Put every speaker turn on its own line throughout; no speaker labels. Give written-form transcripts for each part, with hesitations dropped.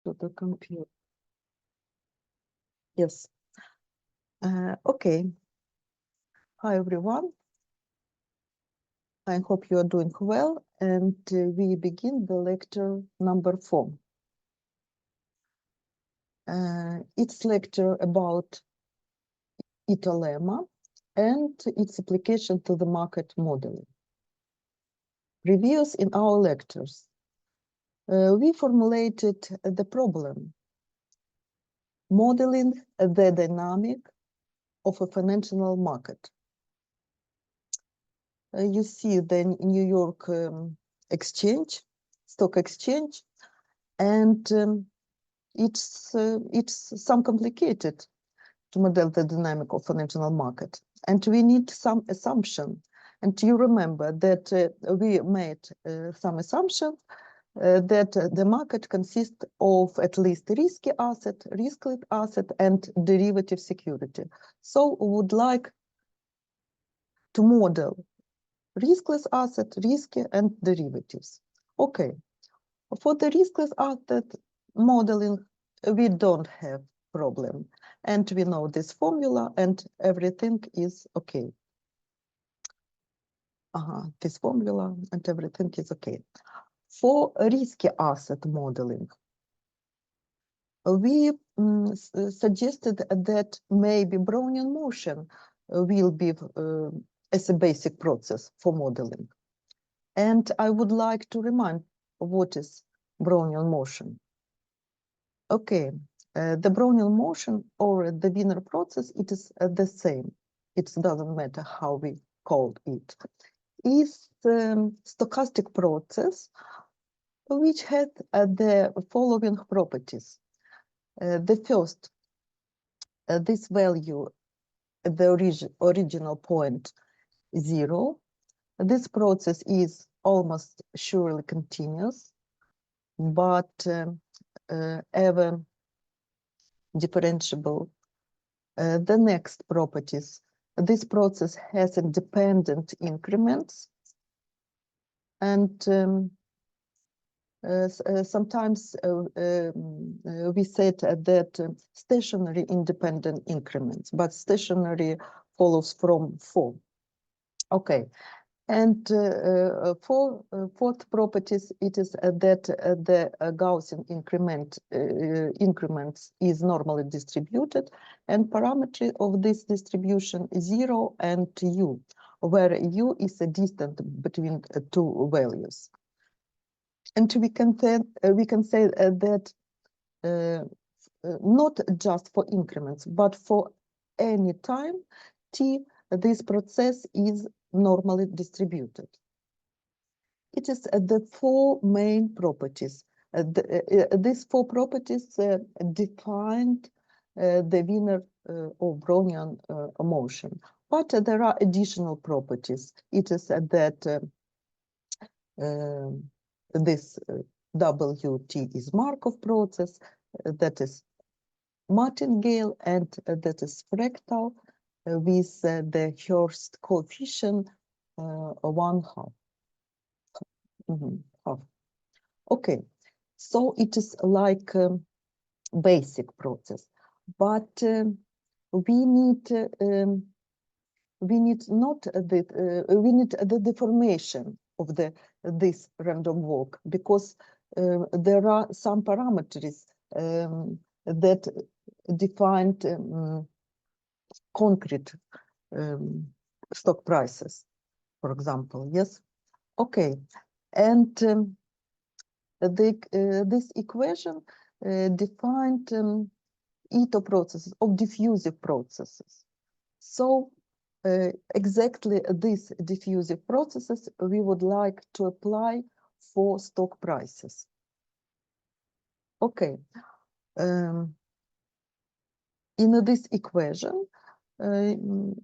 to the computer. Yes. Okay. Hi, everyone. I hope you are doing well, and we begin the lecture number 4. It's lecture about Ito lemma and its application to the market modeling. Previous in our lectures, we formulated the problem, modeling the dynamic of a financial market. You see the New York stock exchange, and it's some complicated to model the dynamic of financial market, and we need some assumption. And you remember that we made some assumption that the market consists of at least risky asset, risk-weighted asset, and derivative security. So we would like to model riskless asset, risky, and derivatives. Okay, for the riskless asset modeling, we don't have problem, and we know this formula, and everything is okay. This formula and everything is okay. For risky asset modeling, we suggested that maybe Brownian motion will be as a basic process for modeling. And I would like to remind what is Brownian motion. Okay, the Brownian motion or the Wiener process, it is the same. It doesn't matter how we call it. Is stochastic process which had the following properties. The first, this value at the original point 0. This process is almost surely continuous, but ever differentiable. The next properties, this process has independent increments, and sometimes we said that stationary independent increments, but stationary follows from 4. Okay, and fourth properties, it is that the Gaussian increments is normally distributed, and parametry of this distribution is 0 and u, where u is a distance between two values. And we can say that not just for increments, but for any time t, this process is normally distributed. It is the 4 main properties. These 4 properties defined the Wiener or Brownian motion. But there are additional properties. It is that this WT is Markov process, that is martingale, and that is fractal with the Hurst coefficient 1/2. Half. Okay, so it is like a basic process, but we need not we need the deformation of this random walk, because there are some parameters that defined concrete stock prices, for example. Yes. Okay, and this equation defined Ito processes of diffusive processes. So exactly these diffusive processes we would like to apply for stock prices. Okay, in this equation,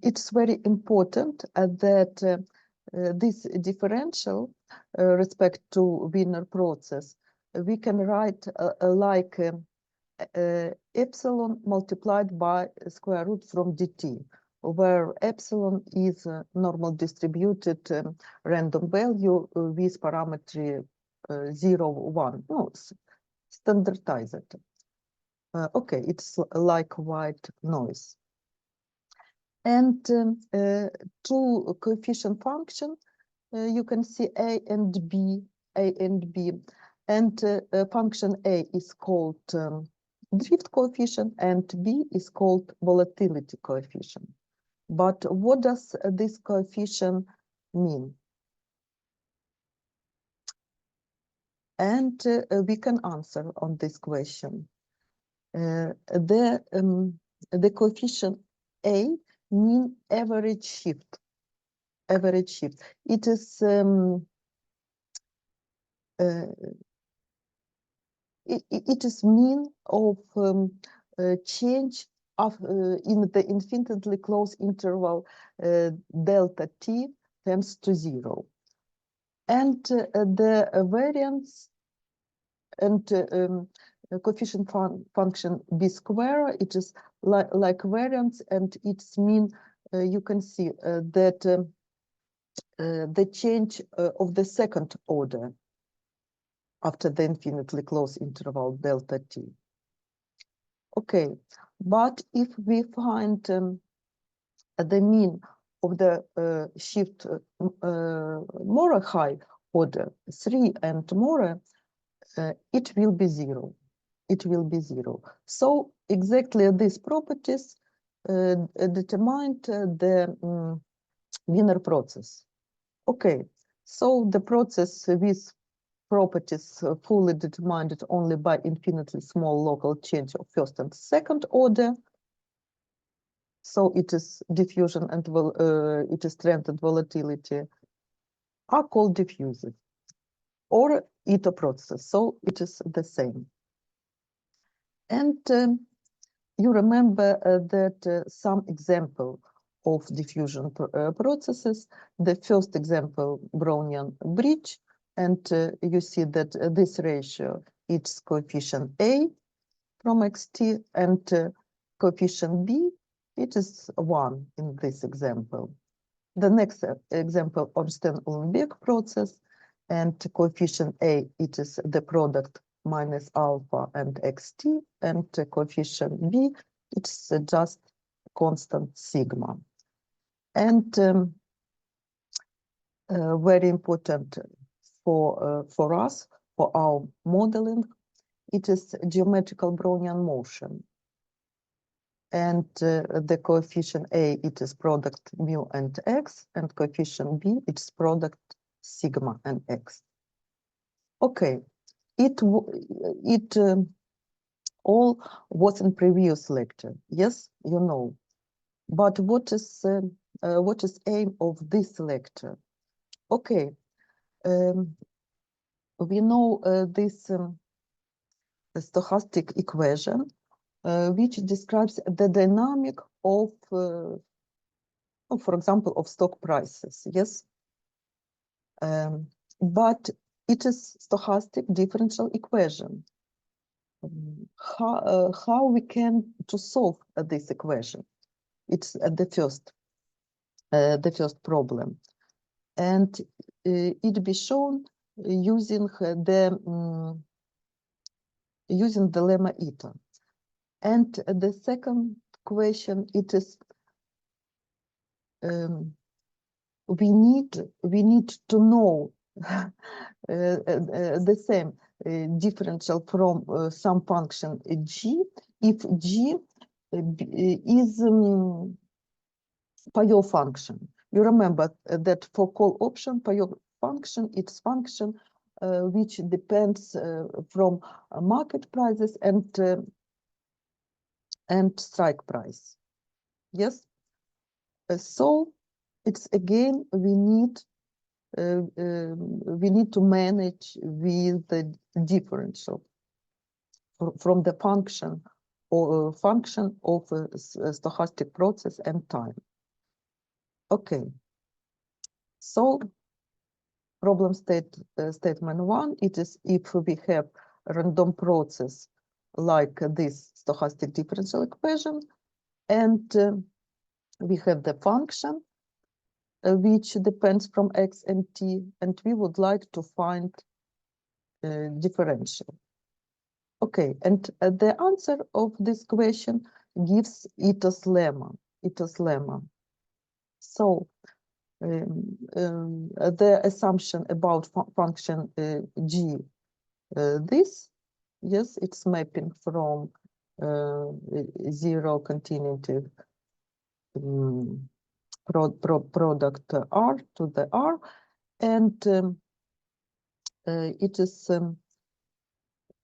it's very important that this differential respect to Wiener process, we can write like epsilon multiplied by square root from dt, where epsilon is a normal distributed random value with parameter 0, 1. No, standardize it. Okay, it's like white noise. And two coefficient function, you can see A and B, and function A is called drift coefficient and B is called volatility coefficient. But what does this coefficient mean? And we can answer on this question. The coefficient A mean average shift. Average shift. It is it is mean of change of in the infinitely close interval delta t tends to 0, and the variance and coefficient function b square, it is like variance, and its mean you can see that the change of the second order after the infinitely close interval delta t. Okay, but if we find the mean of the shift more high order 3 and more, it will be 0. It will be 0. So exactly these properties determined the Wiener process. Okay, so the process with properties fully determined only by infinitely small local change of first and second order. So it is diffusion and it is strength and volatility are called diffusive or Ito processes. So it is the same. And you remember that some example of diffusion processes, the first example, Brownian bridge, and you see that this ratio, it's coefficient A from xt, and coefficient B, it is 1 in this example. The next example, Ornstein-Uhlenbeck process, and coefficient A, it is the product minus alpha and xt, and coefficient B, it's just constant sigma. And very important for us, for our modeling, it is geometrical Brownian motion. And the coefficient A, it is product mu and x, and coefficient B, it's product sigma and x. Okay, it all was in previous lecture. Yes, you know. But what is aim of this lecture? Okay, we know this stochastic equation, which describes the dynamic of, for example, of stock prices. Yes, but it is stochastic differential equation. How we can to solve this equation? It's the first problem, and it be shown using the lemma Ito. And the second question, it is we need to know the same differential from some function g if g is Payot function. You remember that for call option, Payot function, it's function which depends from market prices and strike price. Yes. So it's again we need to manage with the differential from the function or function of a stochastic process and time. Okay, so problem statement 1, it is if we have a random process like this stochastic differential equation, and we have the function which depends from x and t, and we would like to find differential. Okay, and the answer of this question gives Ito's lemma. Ito's lemma. So the assumption about function g, this, yes, it's mapping from zero continuity product R to the R, and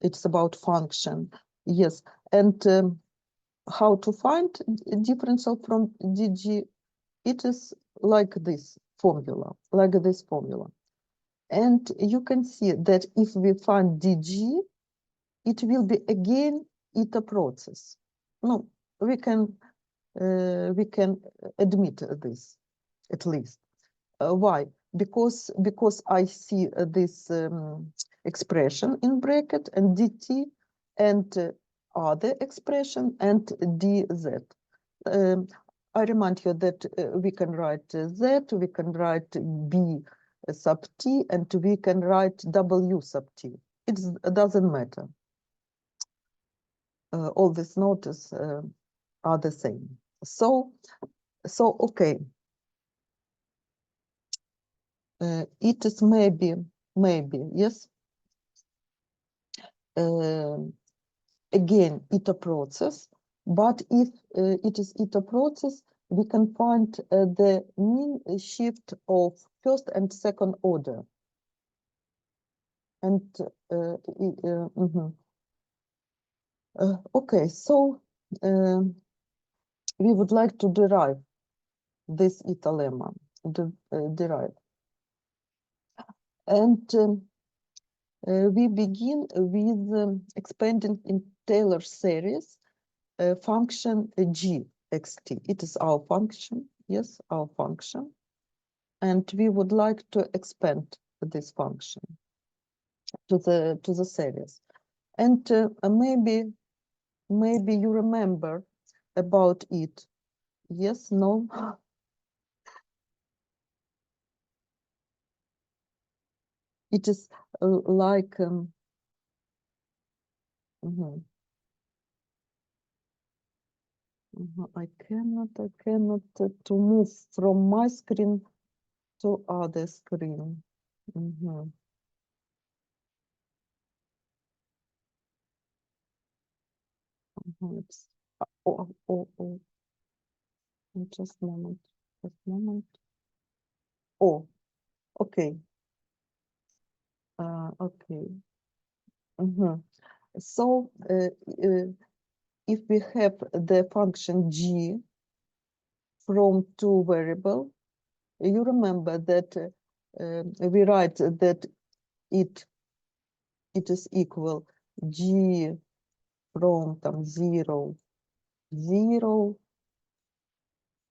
it's about function, yes, and how to find differential from dg, it is like this formula, and you can see that if we find dg, it will be again Ito process. No, we can admit this, at least. Why? Because I see this expression in bracket and dt and other expression and dz. I remind you that we can write z, we can write b sub t, and we can write w sub t. It doesn't matter. All these notes are the same. So okay. It is maybe, yes. Again, Ito process, but if it is Ito process, we can find the mean shift of first and second order. And okay, so we would like to derive this Ito lemma, derive. And we begin with expanding in Taylor series function g xt. It is our function, yes, our function. And we would like to expand this function to the series. And maybe you remember about it. Yes, no? It is like I cannot to move from my screen to other screen. It's, just a moment, Oh, okay. Okay. So if we have the function g from two variable, you remember that we write that it is equal g from 0, 0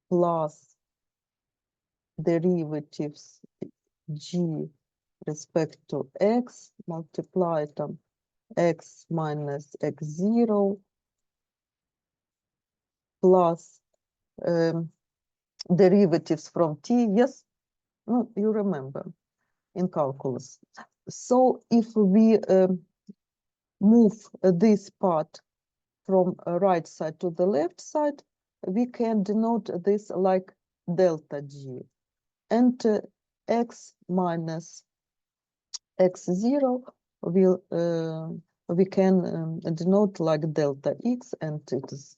plus derivatives g respect to x multiplied x minus x0 plus derivatives from t. Yes, no, you remember in calculus. So if we move this part from right side to the left side, we can denote this like delta g, and x minus x0 will we can denote like delta x, and it is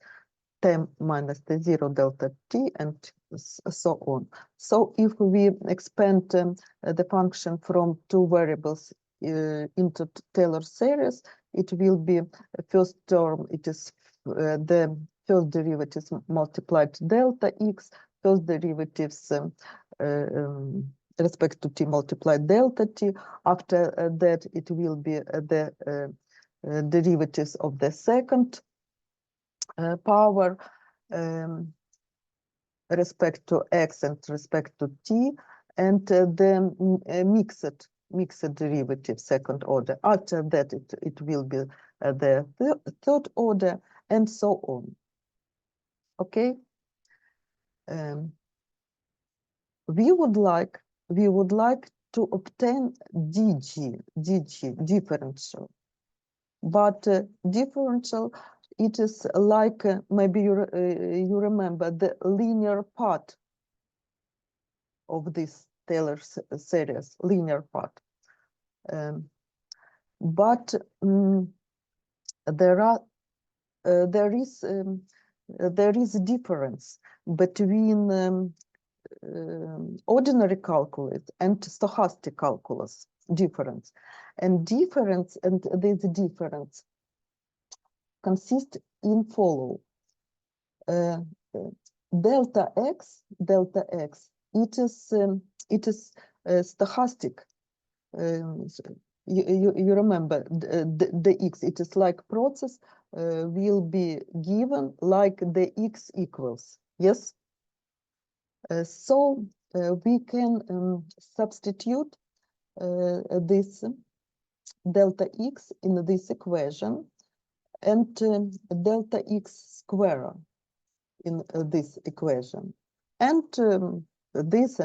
10 minus the 0 delta t, and so on. So if we expand the function from two variables into Taylor series, it will be first term, it is the first derivatives multiplied delta x, first derivatives respect to t multiplied delta t. After that, it will be the derivatives of the second power respect to x and respect to t, and then mixed derivative second order. After that, it will be the third order, and so on. Okay. We would like to obtain dg differential. but differential, it is like maybe you remember the linear part of this Taylor series, linear part. But there is a difference between ordinary calculus and stochastic calculus difference, and this difference consists in follow delta x, it is stochastic. You remember the x, it is like process will be given like the x equals, yes? So we can substitute this delta x in this equation and delta x square in this equation. And this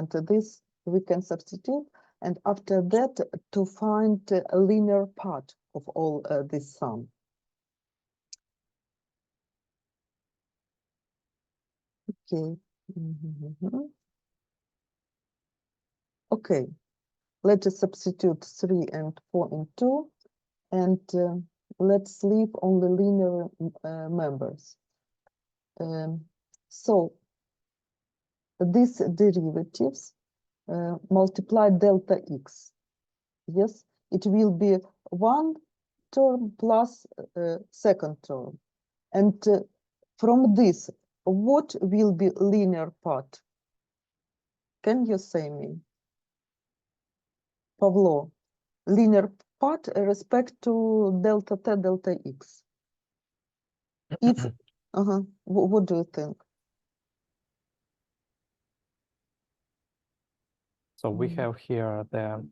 we can substitute, and after that to find a linear part of all this sum. Okay. Okay, let us substitute 3 and 4 in 2, and let's leave only linear members. So these derivatives multiply delta x. Yes, it will be one term plus second term. And from this, what will be linear part? Can you say me? Pavlo, linear part respect to delta t, delta x. If, what do you think?
So we have here the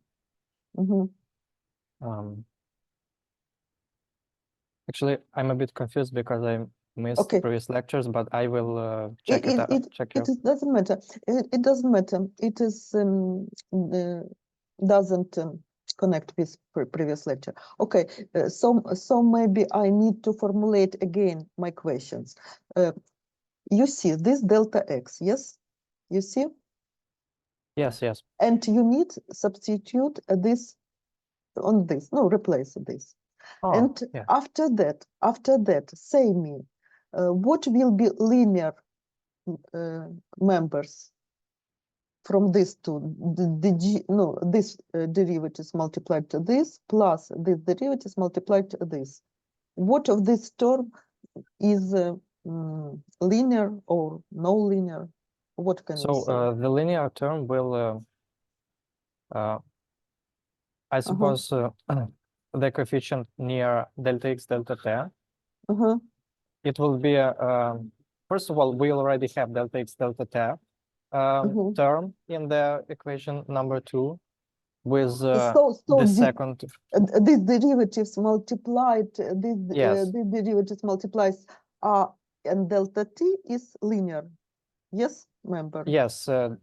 actually I'm a bit confused because I missed previous lectures, but I will check it out.
It doesn't matter. It doesn't matter. It is doesn't connect with previous lecture. Okay, so maybe I need to formulate again my questions. You see this delta x, yes? You see?
Yes, yes.
And you need substitute this on this. No, replace this.
Oh,
and
yeah.
after that, say me, what will be linear members from this two? This derivatives multiplied to this plus this derivatives multiplied to this. What of this term is linear or no linear? What can you say?
So the linear term will, I suppose, the coefficient near delta x, delta t. It will be first of all, we already have delta x, delta t term in the equation number 2 with the second.
These derivatives multiplied, these derivatives multiplies r and delta t is linear. Yes, remember?
Yes, the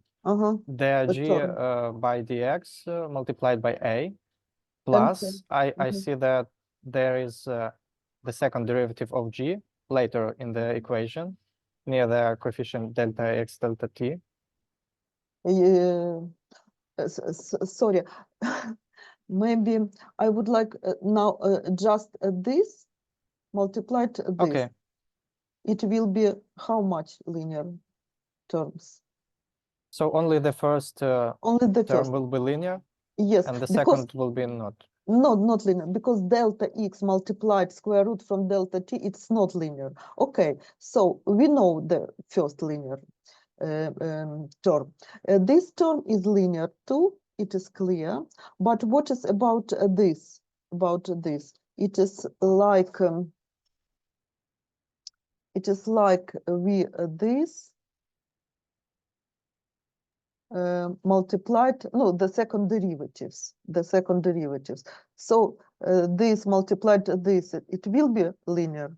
g by dx multiplied by a plus I see that there is the second derivative of g later in the equation near the coefficient delta x, delta t.
Sorry, maybe I would like now just this multiplied this.
Okay.
It will be how much linear terms?
So only the first term will be linear?
Yes.
And the second will be not?
No, not linear, because delta x multiplied square root from delta t, it's not linear. Okay, so we know the first linear term. This term is linear too, it is clear. But what is about this? It is like we this multiplied, no, the second derivatives. So this multiplied this, it will be linear.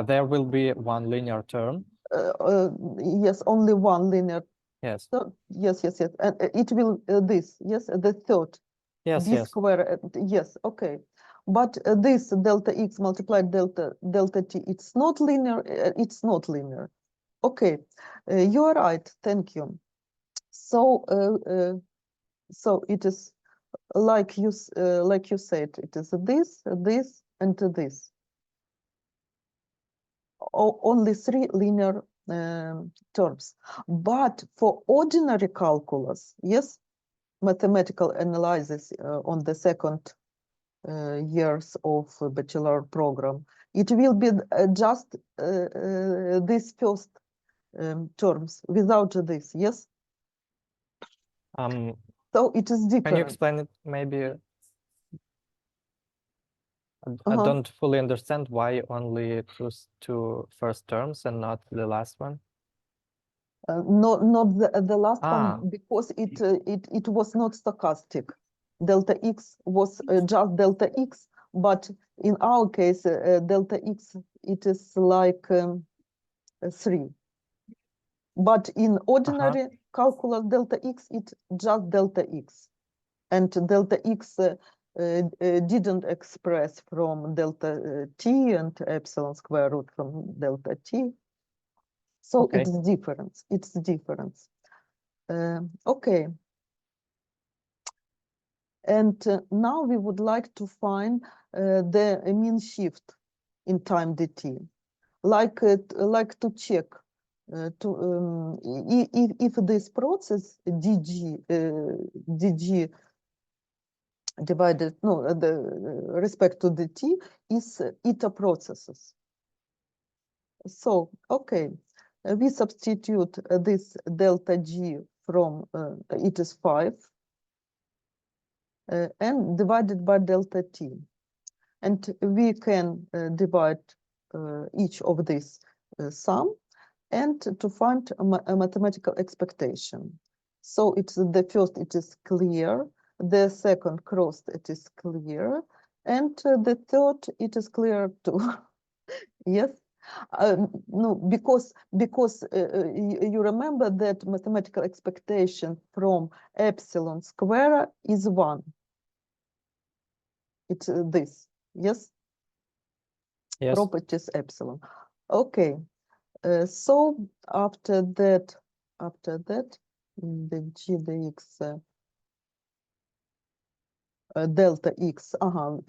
There will be one linear term.
Yes, only one linear.
Yes.
So, yes. And it will this, yes, the third.
Yes,
b
yes.
square, yes, okay. But this delta x multiplied delta t, it's not linear, it's not linear. Okay, you are right, thank you. So, so it is like you said, it is this, this, and this. Only 3 linear terms. But for ordinary calculus, yes, mathematical analysis on the second years of bachelor program, it will be just these first terms without this, yes? So it is different.
Can you explain it maybe? I don't fully understand why only two first terms and not the last one.
Not the last one, because it was not stochastic. Delta x was just delta x, but in our case, delta x, it is like 3. But in ordinary calculus, delta x, it's just delta x. And delta x didn't express from delta t and epsilon square root from delta t. So
Okay.
it's difference. It's difference. Okay. And now we would like to find the mean shift in time dt, like to check if this process dg divided respect to dt is eta processes. So okay, we substitute this delta g from it is 5 and divided by delta t, and we can divide each of these sum and to find a mathematical expectation. So it's the first, it is clear, the second crossed, it is clear, and the third, it is clear too. Yes. No, because you remember that mathematical expectation from epsilon square is 1. It's this, yes?
Yes.
Properties epsilon. Okay, so after that, the g dx delta x,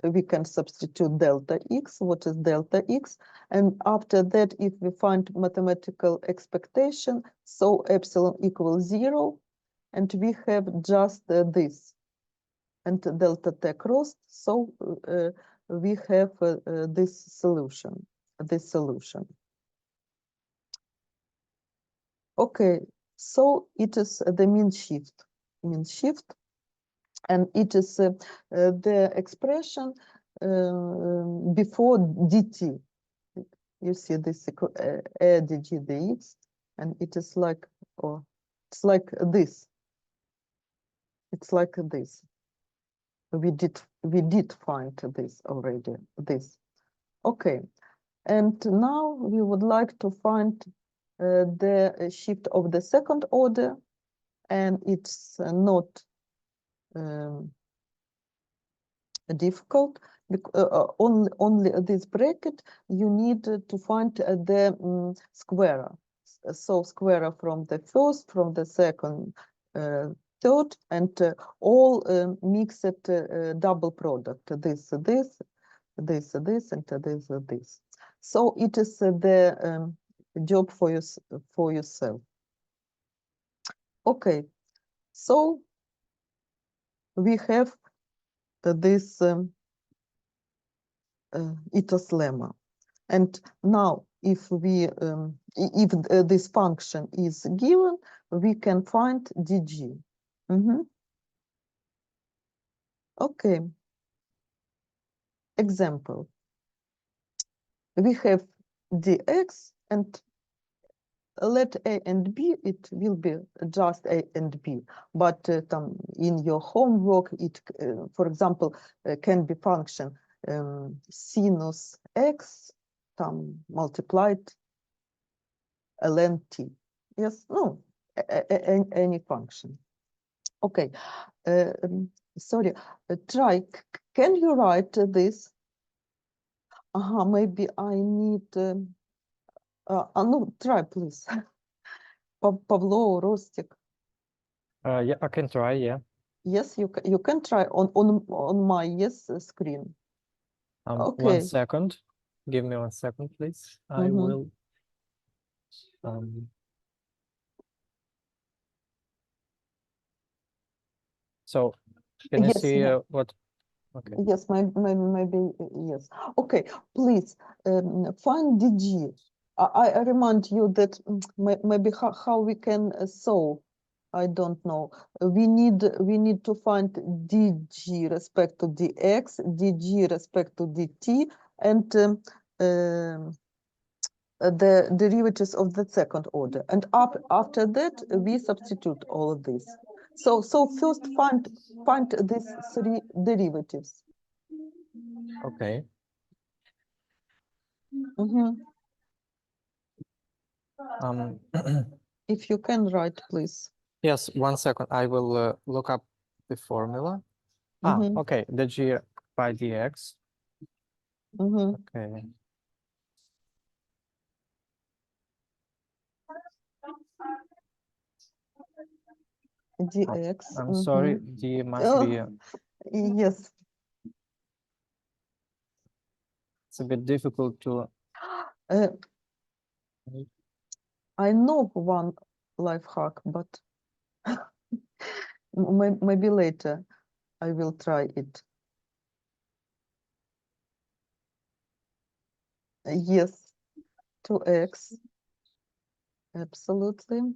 we can substitute delta x. What is delta x? And after that, if we find mathematical expectation, so epsilon equals 0, and we have just this, and delta t crossed, so we have this solution. Okay, so it is the mean shift, and it is the expression before dt. You see this dg dx, and it is like, or it's like this. It's like this. We did find this already. This. Okay, and now we would like to find the shift of the second order, and it's not difficult. Only this bracket you need to find the square. So square from the first, from the second, third, and all mixed double product. This, and this. So it is the job for yourself. Okay, so we have this ethos lemma, and now if we if this function is given, we can find dg. Okay, example, we have dx, and let a and b, it will be just a and b, but in your homework, it for example can be function sinus x multiplied ln t. Yes, no, any function. Okay, sorry, try, can you write this? Maybe I need, no, try please. Pavlo, Rostik.
Yeah, I can try, yeah.
Yes, you can try on my yes screen.
1
Okay.
second. Give me 1 second, please. I
Mhm.
will. So can you
Yes,
see
yeah.
what? Okay.
Yes, maybe yes. Okay, please find DG. I remind you that maybe how we can solve. I don't know. We need to find DG respect to dx, DG respect to dt, and the derivatives of the second order. And after that, we substitute all of this. So first find these three derivatives.
Okay.
Mhm. If you can write, please.
Yes, 1 second. I will look up the formula.
Mhm.
Okay. The G by dx.
Mhm.
Okay.
Dx.
I'm sorry, D must
Oh,
be.
yes.
It's a bit difficult to.
I know one life hack, but maybe later I will try it. Yes, 2x. Absolutely.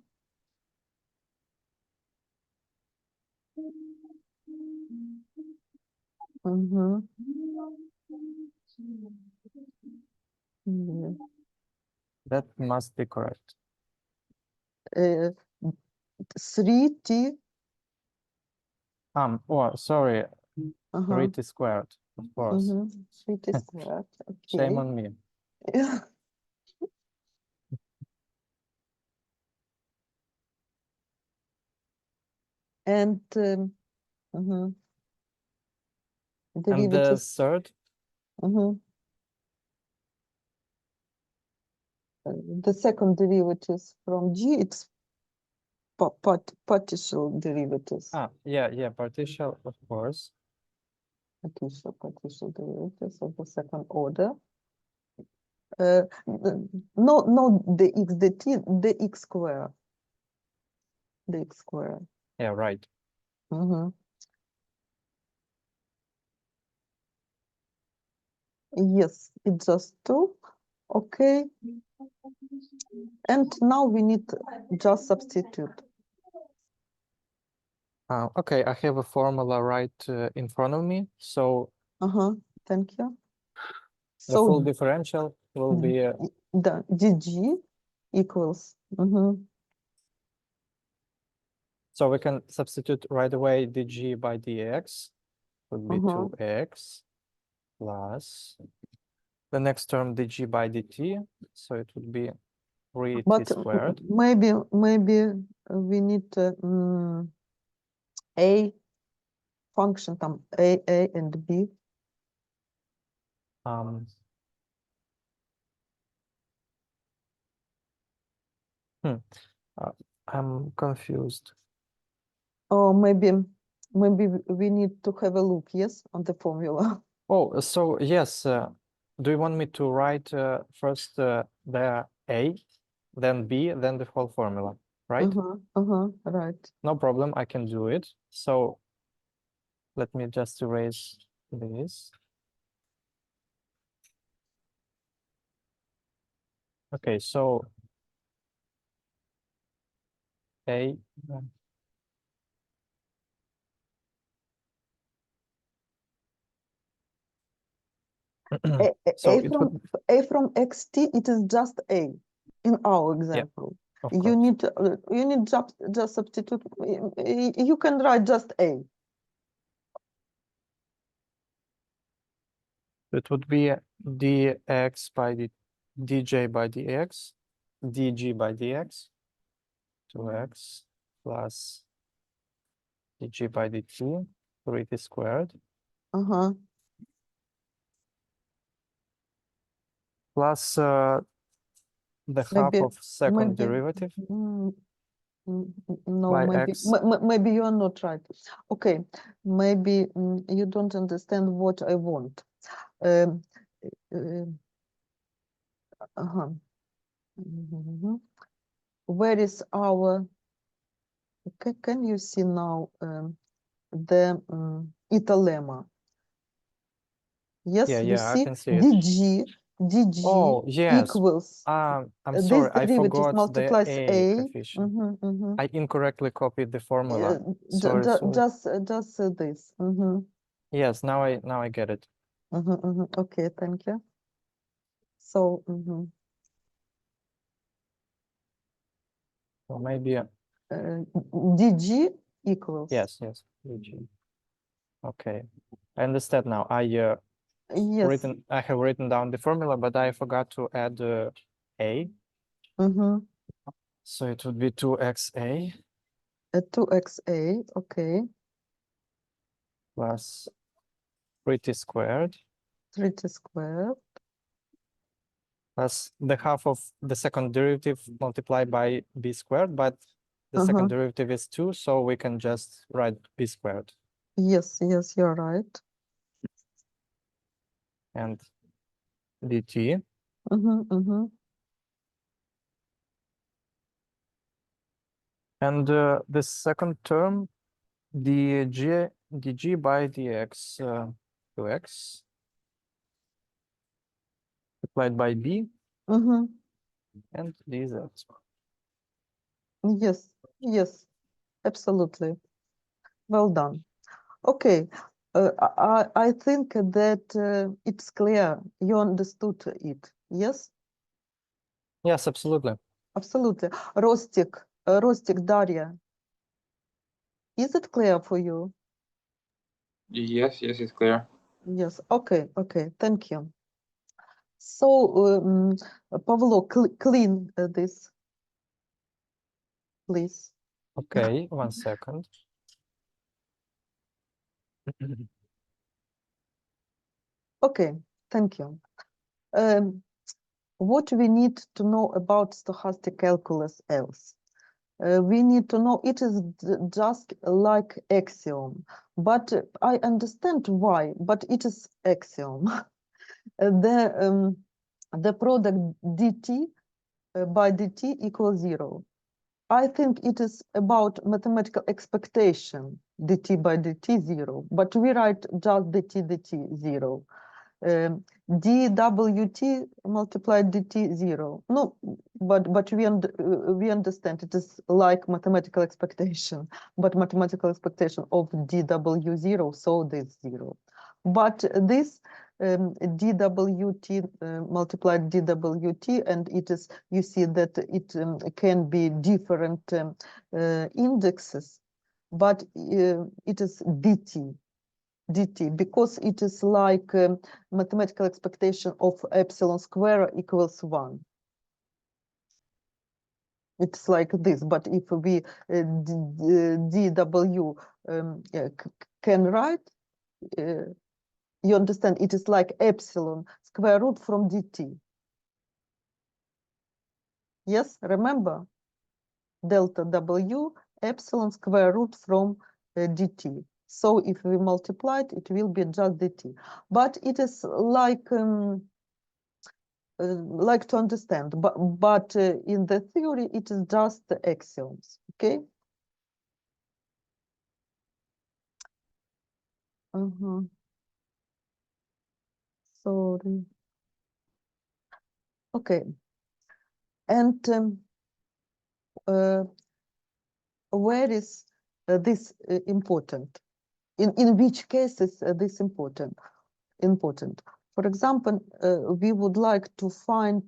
Mhm. Yeah.
That must be correct.
3t.
Oh, sorry. 3t squared, of course.
3t squared.
Shame
Okay.
on me.
And
And the
derivatives.
third,
The second derivatives from g, it's partial derivatives.
yeah, partial, of course.
Partial derivatives of the second order. No, the x, the t, the x square. The x square.
Yeah, right.
Yes, it's just 2. Okay. And now we need just substitute.
Okay, I have a formula right in front of me. So
Thank you.
the full differential will be
the dg equals.
So we can substitute right away dg by dx would be 2x plus the next term dg by dt. So it would be 3t squared.
Maybe we need a function a and b.
I'm confused.
Oh, maybe we need to have a look, yes, on the formula.
Oh, so yes. Do you want me to write first the a, then b, then the whole formula, right?
Right.
No problem, I can do it. So let me just erase this. Okay, so a. So
a from xt, it is just a in our example. You need just substitute. You can write just a.
It would be dx by dj by dx, dg by dx, 2x plus dg by dt. 3t squared
Uh-huh.
plus the half
Maybe-
of second
maybe-
derivative
No,
by
maybe
x.
maybe you are not right. Okay, maybe you don't understand what I want. Uh-huh. Mhm. Where is our? Okay, can you see now the lemma? Yes,
Yeah,
you
yeah, I
see
can see it.
dg
Oh, yes.
equals
I'm
this
sorry, I
derivative
forgot the
multiplies
a coefficient.
Mhm, mhm.
I incorrectly copied the formula. Sorry, sorry.
Just this. Mhm,
Yes, now I get it.
mhm, mhm. Okay, thank you. So
So maybe
dg equals.
yes, dg. Okay, I understand now. I
Yes.
have written down the formula, but I forgot to add a.
Mhm.
So it would be 2xa
2xa. Okay.
plus 3t squared
3t squared.
plus the half of the second derivative multiplied by b squared, but the second derivative is 2, so we can just write b squared.
Yes, you're right.
And dt. And the second term, dg by dx 2x multiplied by b and dz.
Yes, absolutely. Well done. Okay, I think that it's clear. You understood it. Yes,
Yes, absolutely.
absolutely. Rostik, Daria, is it clear for you?
Yes, it's clear.
Yes. Okay. Thank you. So, Pavlo, clean this, please.
Okay, 1 second.
Okay, thank you. What we need to know about stochastic calculus else? We need to know it is just like axiom, but I understand why, but it is axiom. The product dt by dt equals 0. I think it is about mathematical expectation, dt by dt 0, but we write just dt 0. dwt multiplied dt 0. No, but we understand it is like mathematical expectation, but mathematical expectation of dw 0, so this 0. But this dwt multiplied dwt, and it is, you see that it can be different indexes, but it is dt because it is like mathematical expectation of epsilon square equals 1. It's like this, but if we dw can write, you understand, it is like epsilon square root from dt. Yes, remember? Delta w epsilon square root from dt. So if we multiply it, it will be just dt. But it is like to understand, but in the theory, it is just the axioms. Okay. Sorry. Okay. And where is this important? In which cases this important? For example, we would like to find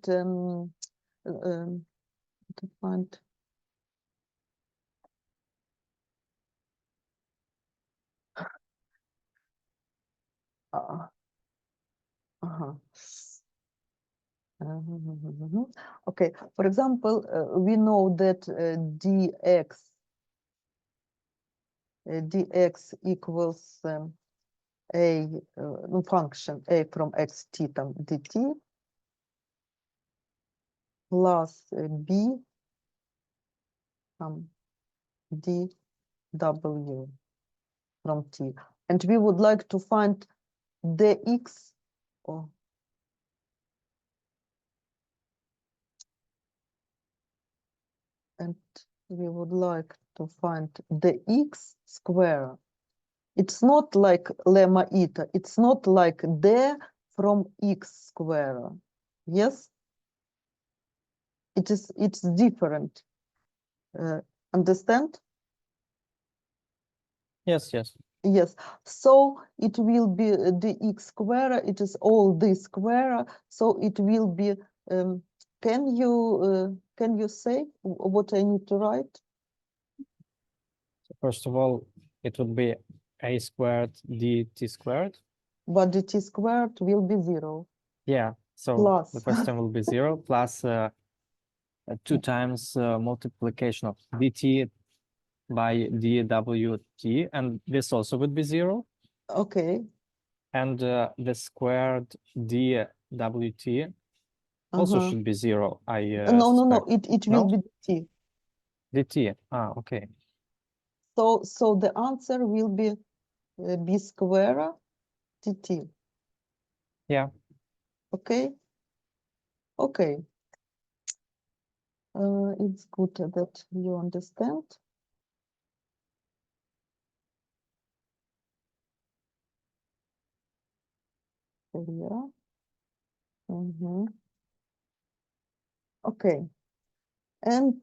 okay, for example, we know that dx dx equals a function a from x theta dt plus b dw from t. And we would like to find dx or and we would like to find the x square. It's not like lemma eta. It's not like d from x square. Yes? It's different. Understand?
Yes, yes.
Yes. So it will be the x square. It is all this square. So it will be. Can you say what I need to write?
First of all, it would be a squared dt squared.
But the t squared will be 0.
Yeah, so
Plus.
the first term will be 0 plus 2 times multiplication of dt by dwt, and this also would be 0.
Okay.
And the squared dwt also should be 0.
No. It will be t.
dt. Ah, okay.
So the answer will be b square dt.
Yeah.
Okay. Okay. It's good that you understand. Yeah. Okay. And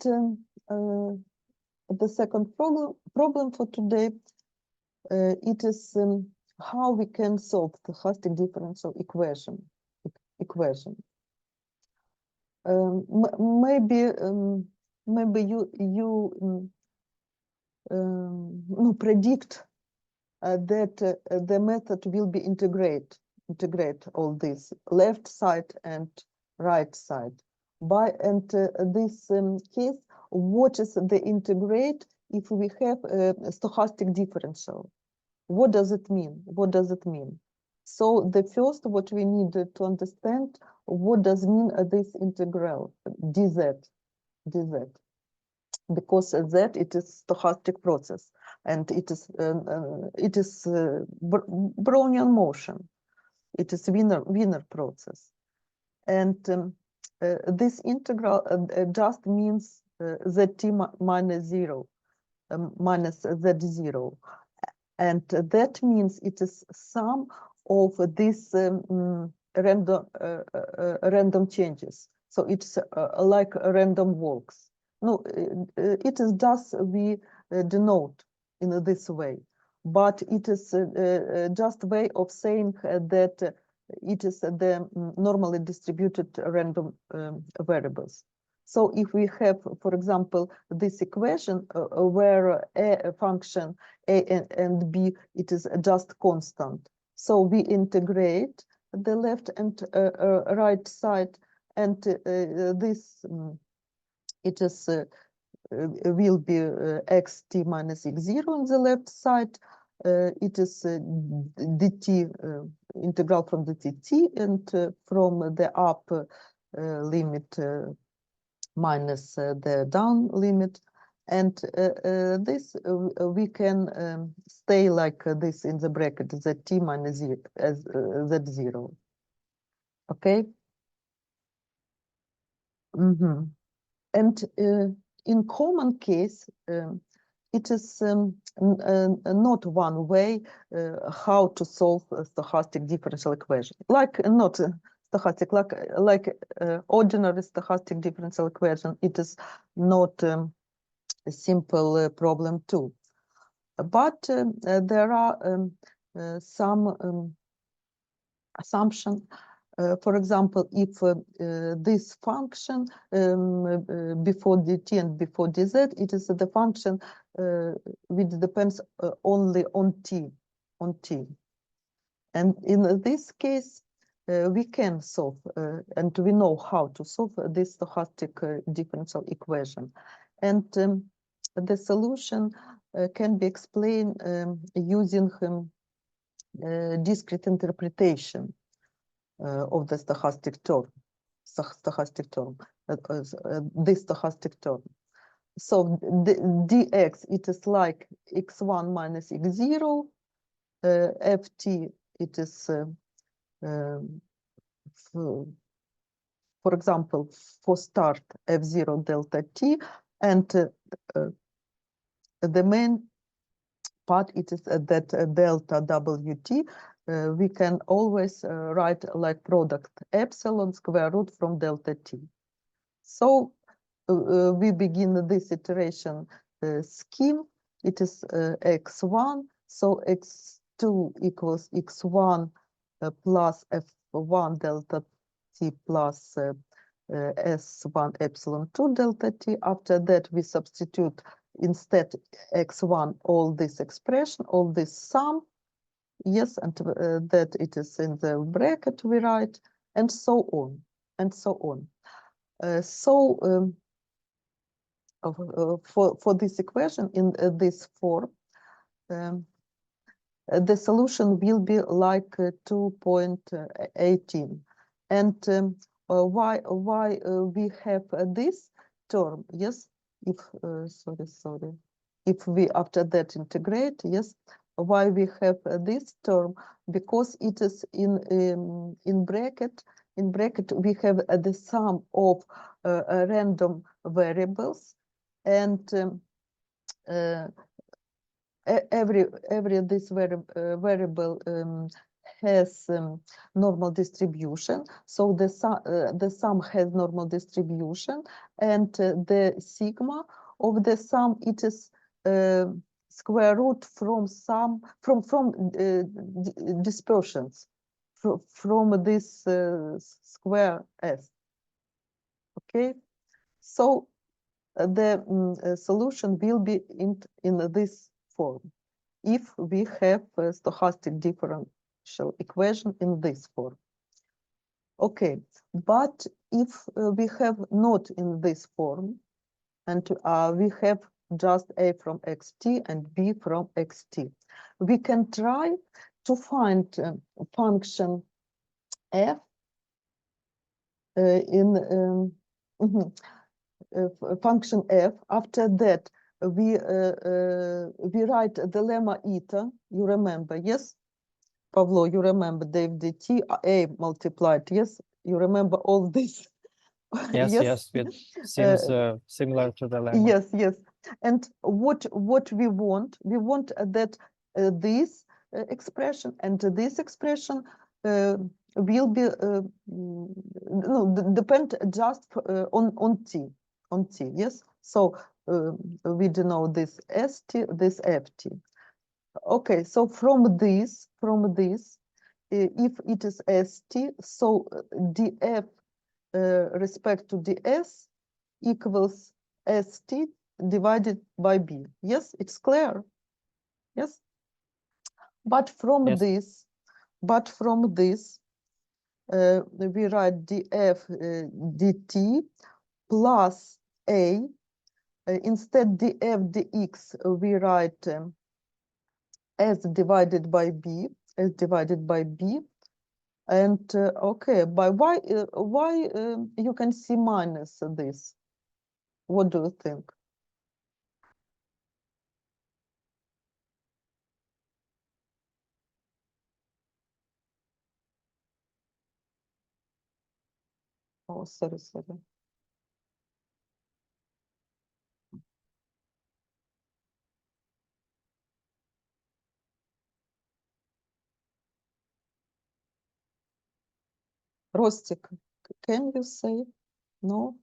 the second problem for today, it is how we can solve the stochastic differential equation. Maybe you predict that the method will be integrate all this left side and right side. And this case, what is the integrate if we have a stochastic differential? What does it mean? What does it mean? So the first, what we need to understand, what does mean this integral dz, because z it is stochastic process and it is Brownian motion. It is Wiener process, and this integral just means zt minus 0 minus z0. And that means it is sum of these random changes. So it's like random walks. No, it is just we denote in this way, but it is just way of saying that it is the normally distributed random variables. So if we have, for example, this equation where a function a and b, it is just constant. So we integrate the left and right side, and this it is will be xt minus x0 on the left side. It is dt integral from dt and from the up limit minus the down limit. And this we can stay like this in the bracket, zt minus z as z0. Okay. And in common case, it is not one way how to solve a stochastic differential equation. Like not stochastic, like ordinary stochastic differential equation. It is not a simple problem too. But there are some assumption. For example, if this function before dt and before dz, it is the function which depends only on t. And in this case, we can solve, and we know how to solve this stochastic differential equation. And the solution can be explained using discrete interpretation of the stochastic term, this stochastic term. So the dx, it is like x1 minus x0, ft, it is, for example, for start f0 delta t, and the main part, it is that delta wt, we can always write like product epsilon square root from delta t. So we begin this iteration scheme. It is x1, so x2 equals x1 plus f1 delta t plus s1 epsilon 2 delta t. After that, we substitute instead x1 all this expression, all this sum, yes, and that it is in the bracket we write, and so on, and so on. For this equation in this form, the solution will be like 2.18. And why we have this term? Yes, if if we after that integrate, yes, why we have this term? Because it is in bracket. In bracket, we have the sum of random variables, and every this variable has normal distribution. So the sum has normal distribution, and the sigma of the sum, it is square root from sum from dispersions from this square s. Okay, so the solution will be in this form if we have a stochastic differential equation in this form. Okay, but if we have not in this form, and we have just a from xt and b from xt, we can try to find function f in function f. After that, we write the lemma eta. You remember, yes, Pavlo? You remember Dave dt a multiplied? Yes, you remember all this.
Yes, yes, it seems similar to the lemma.
Yes, yes. And what we want that this expression and this expression will be no, depend just on t, yes. So we denote this st, this ft. Okay, so from this if it is st, so df respect to ds equals st divided by b. Yes, it's clear. Yes, but from
Yes.
this we write df dt plus a. Instead df dx we write as divided by b, and okay, by why you can see minus this? What do you think? Oh, sorry. Rostik, can you say no?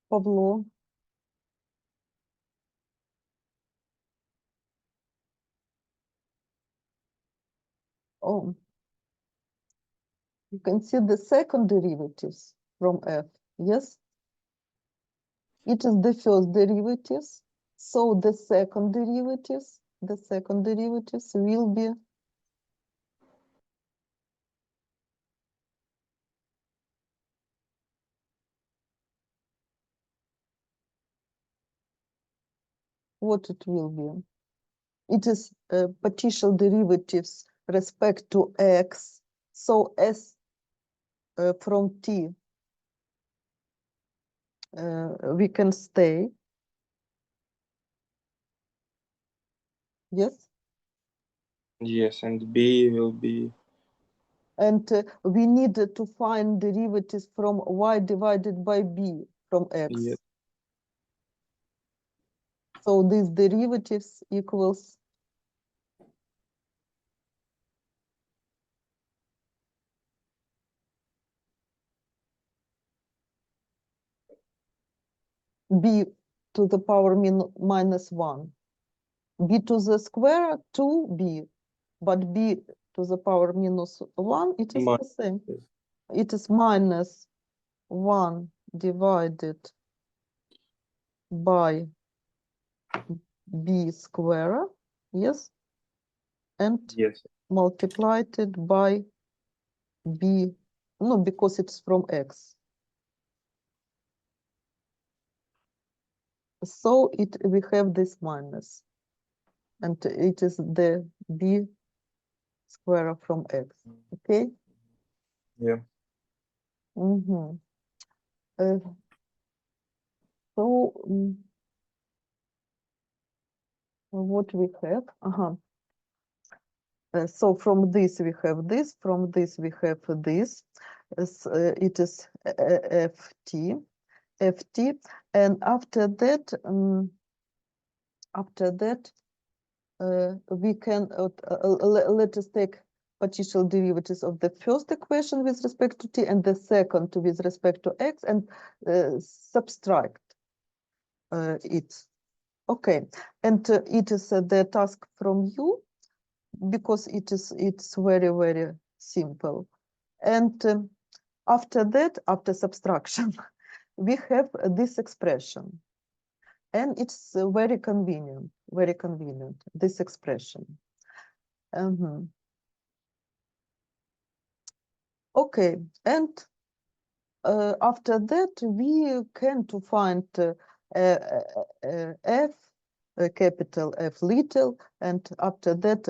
Pablo? Oh, you can see the second derivatives from f, yes? It is the first derivatives, so the second derivatives will be what it will be? It is partial derivatives respect to x. So s from t we can stay. Yes.
Yes, and B will be
And we need to find derivatives from y divided by b from x.
Yes.
So these derivatives equals b to the power minus 1. B to the square 2b, but b to the power minus 1, it is the same.
Yes.
It is minus 1 divided by b square, yes, and
Yes.
multiplied it by b, no, because it's from x. So we have this minus, and it is the b square from x, okay?
Yeah.
Mm-hmm. So what we have? So from this we have this, from this we have this. It is ft, and after that, we can let us take partial derivatives of the first equation with respect to t and the second with respect to x, and subtract it. Okay, and it is the task from you, because it's very simple. And after that, after subtraction, we have this expression, and it's very convenient, this expression. Okay, and after that we can to find f capital F little, and after that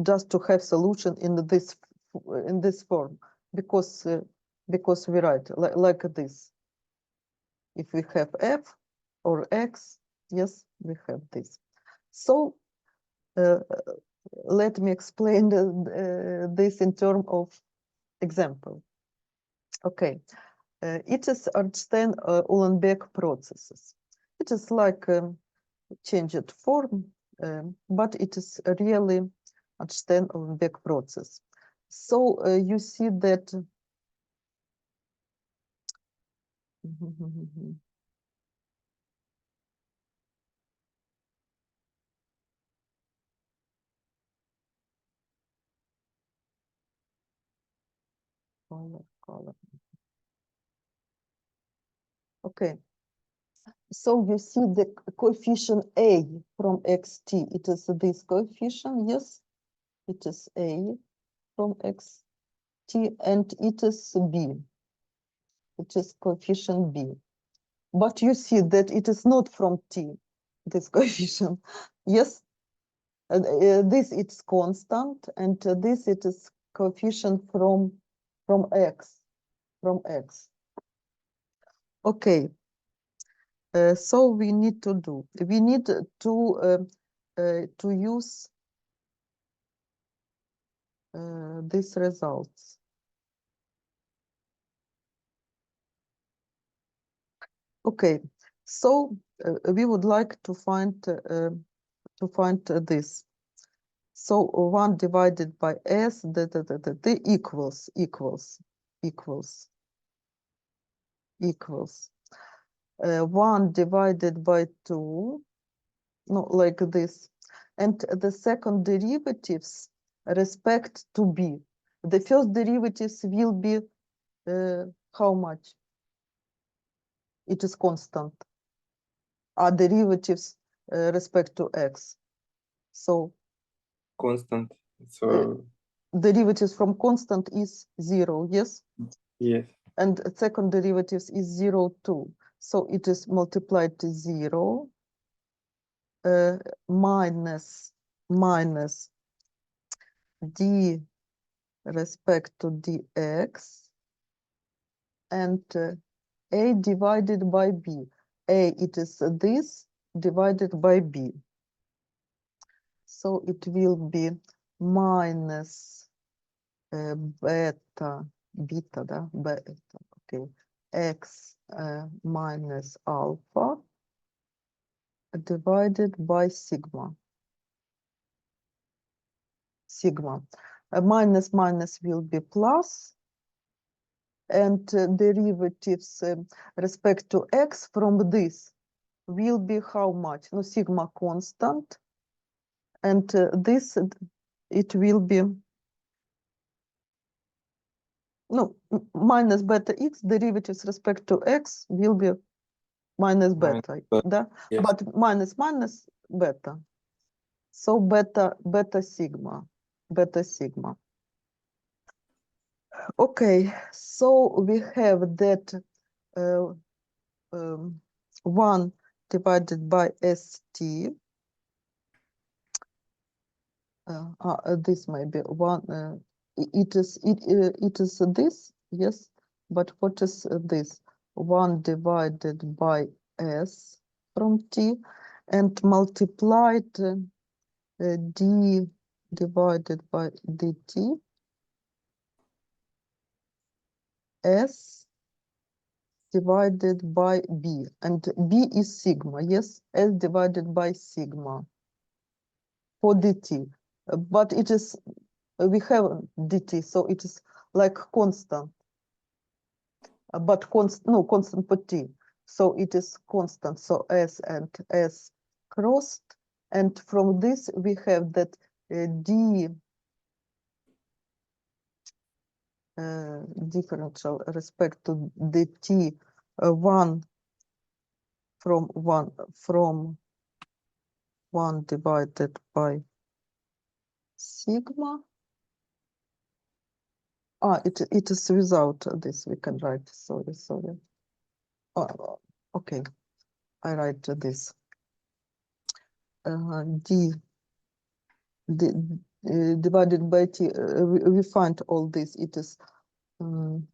just to have solution in this form, because we write like this. If we have f or x, yes, we have this. So let me explain this in terms of example. Okay, it is Einstein-Uhlenbeck processes. It is like changed form, but it is really Einstein-Uhlenbeck process. So you see that color. Okay, so you see the coefficient a from xt. It is this coefficient, yes, it is a from xt, and it is b. It is coefficient b. But you see that it is not from t, this coefficient. Yes, this it's constant, and this it is coefficient from x, Okay, so we need to use these results. Okay, so we would like to find this. So 1 divided by s, the equals 1 divided by 2, no, like this. And the second derivatives respect to b. The first derivatives will be how much? It is constant. Are derivatives respect to x. So
Constant. So
derivatives from constant is 0, yes?
yes.
And second derivatives is 0 too. So it is multiplied to 0 minus d respect to dx and a divided by b. A, it is this divided by b. So it will be minus beta, да, beta, okay, x minus alpha divided by sigma. Minus will be plus, and derivatives respect to x from this will be how much? No, sigma constant, and this it will be minus beta x, derivatives respect to x will be minus beta, да?
Yes.
But minus beta. So beta sigma. Okay, so we have that 1 divided by st. This may be 1. It is this, yes. But what is this? 1 divided by s from t, and multiplied d divided by dt s divided by b, and b is sigma, yes, s divided by sigma for dt, but it is we have dt, so it is like constant, but constant for t, so it is constant, so s and s crossed, and from this we have that d differential respect to dt 1 from 1 divided by sigma. It is without this, we can write, sorry. Okay, I write this. D divided by t, we find all this, it is d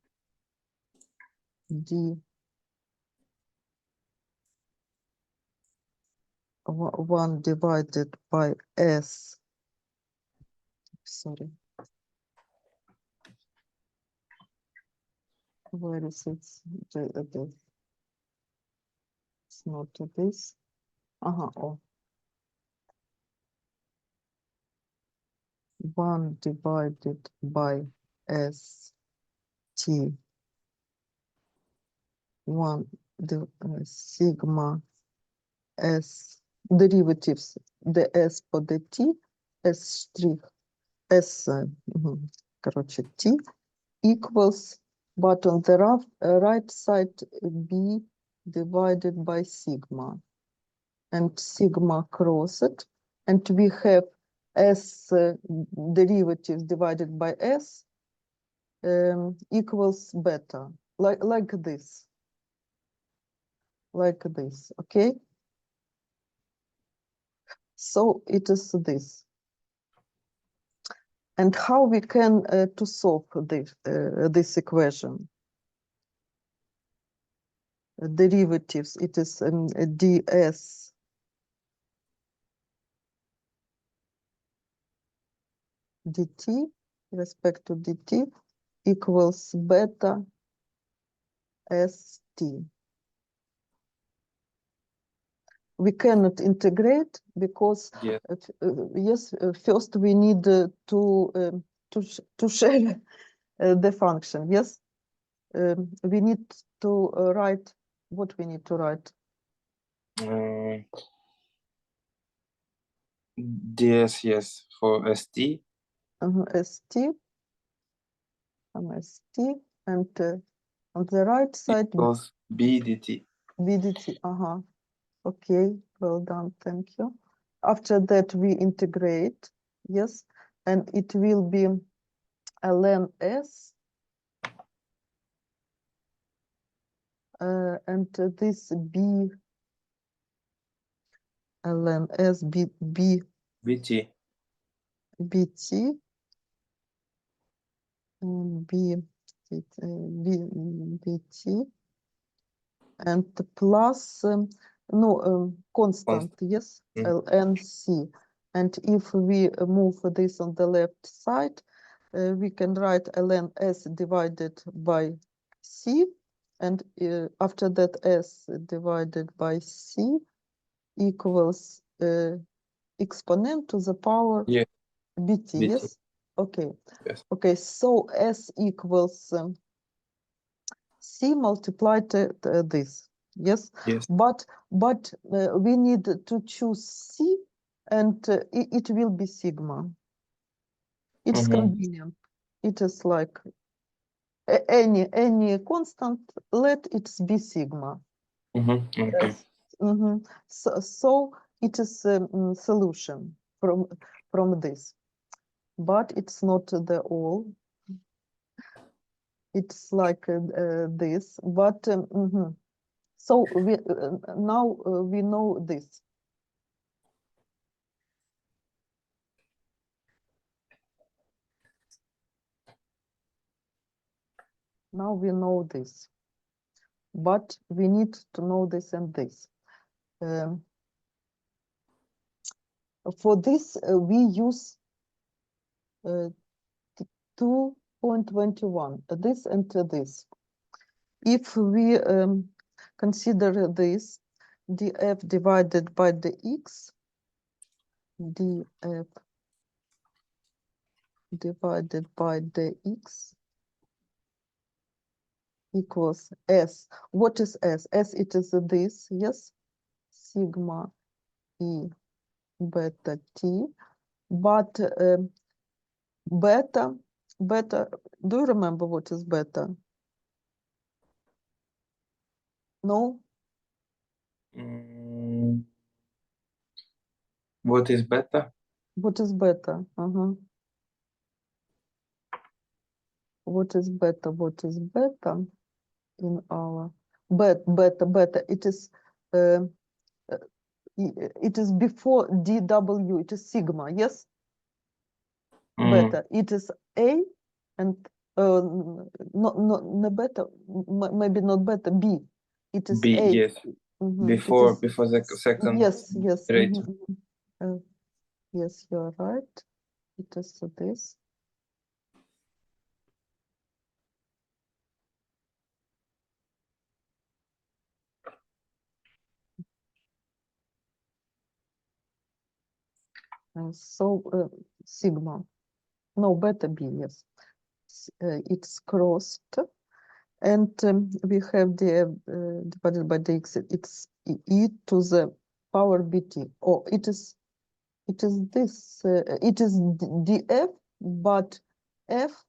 1 divided by s, sorry. Where is it? It's not this. Oh. 1 divided by s t 1 sigma s derivatives, the s for the t, s стрих, s, короче, t equals, but on the right side b divided by sigma, and sigma cross it, and we have s derivatives divided by s equals beta, like this, okay? So it is this. And how we can to solve this equation? Derivatives, it is ds dt respect to dt equals beta st. We cannot integrate because
yes,
first we need to share the function. Yes, we need to write what we need to write.
ds, yes, for st.
St and on the right side
Equals b dt.
b dt. Okay, well done, thank you. After that we integrate, yes, and it will be ln s and this B ln S
BT.
BT BT and plus constant, yes, ln C. And if we move this on the left side, we can write ln S divided by C, and after that S divided by C equals exponent to the power
Yeah.
BT,
BT.
yes? Okay.
Yes.
Okay, so S equals C multiplied this, yes?
Yes.
But we need to choose C, and it will be sigma. It's convenient. It is like any constant, let it be sigma.
Okay.
Yes. So it is a solution from this, but it's not the all. It's like this, but so we now we know this. Now we know this, but we need to know this and this. For this, we use 2.21, this and this. If we consider this, df divided by the x, df divided by the x equals s. What is s? S, it is this, yes, sigma e beta t, but beta, do you remember what is beta? No?
What is beta?
What is beta? What is beta? What is beta in our beta? It is before dw. It is sigma. Yes. Beta. It is a, and not beta. Maybe not beta. B. It is
B.
a.
Yes. Before the second.
Yes.
iterator.
Yes, you are right. It is this. And so sigma, no, beta B, yes. It's crossed, and we have the divided by the x, it's e to the power bt. Oh, it is this, it is df, but f,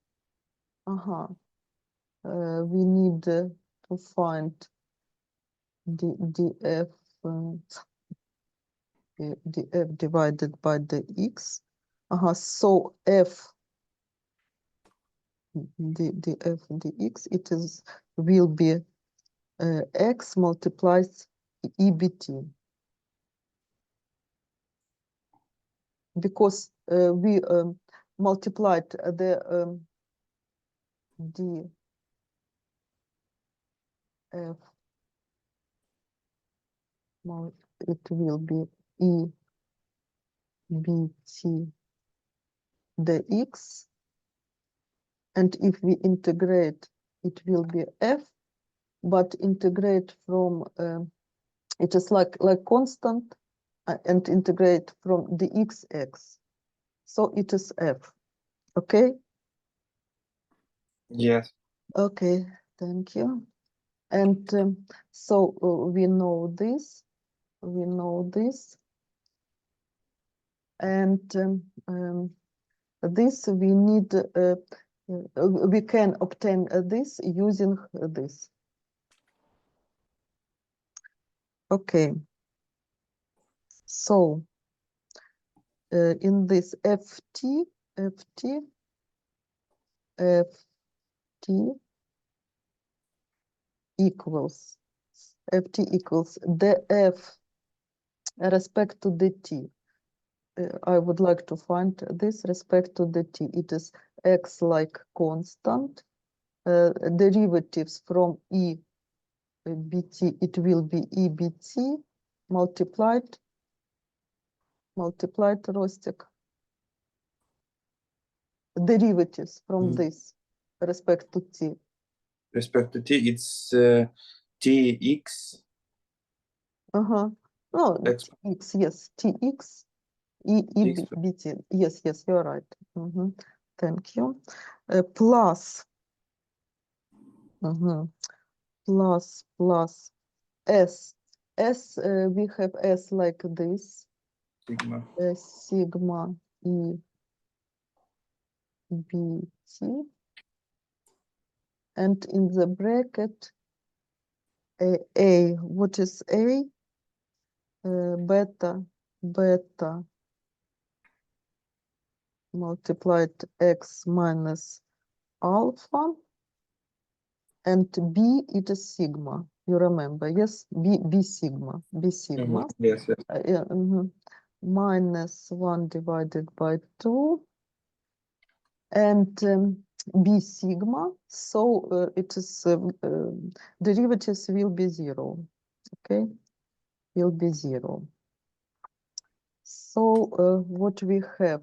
we need to find the df, df divided by the x. So f df dx, it is will be x multiplies ebt, because we multiplied the df, it will be ebt dx, and if we integrate, it will be f, but integrate from it is like constant, and integrate from the xx, so it is f. Okay.
Yes.
Okay, thank you. And so we know this, and this we need, we can obtain this using this. Okay, so in this ft equals ft equals df respect to dt. I would like to find this respect to dt. It is x like constant. Derivatives from e bt, it will be ebt multiplied Rostik. Derivatives from this respect to t.
Respect to t, it's tx.
No,
X.
x, yes, tx ebt. Yes, you're right. Thank you. Plus s. We have s like this.
Sigma.
Sigma e bt. And in the bracket, a. What is a? Beta multiplied x minus alpha, and b, it is sigma. You remember, yes? B sigma.
Yes, yes.
Yeah, minus 1 divided by 2, and b sigma. So it is derivatives will be 0. Okay, will be 0. So what we have,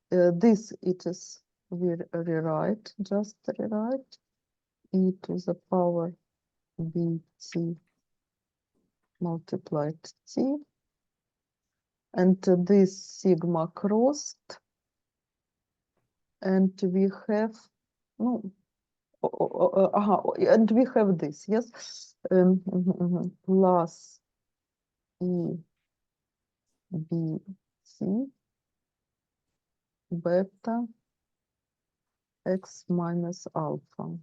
this it is, we rewrite, just rewrite e to the power bt multiplied t, and this sigma crossed, and we have no, and we have this, yes, plus e bt beta x minus alpha.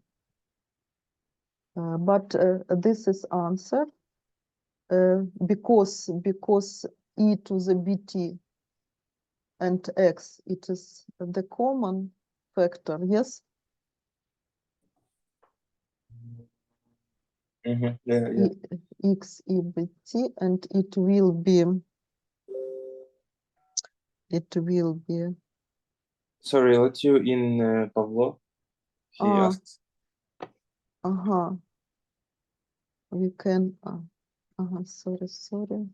But this is answer because e to the bt and x, it is the common factor, yes?
Yeah.
X ebt, and it will be
Sorry, let you in Pavlo. He asks.
We can sorry.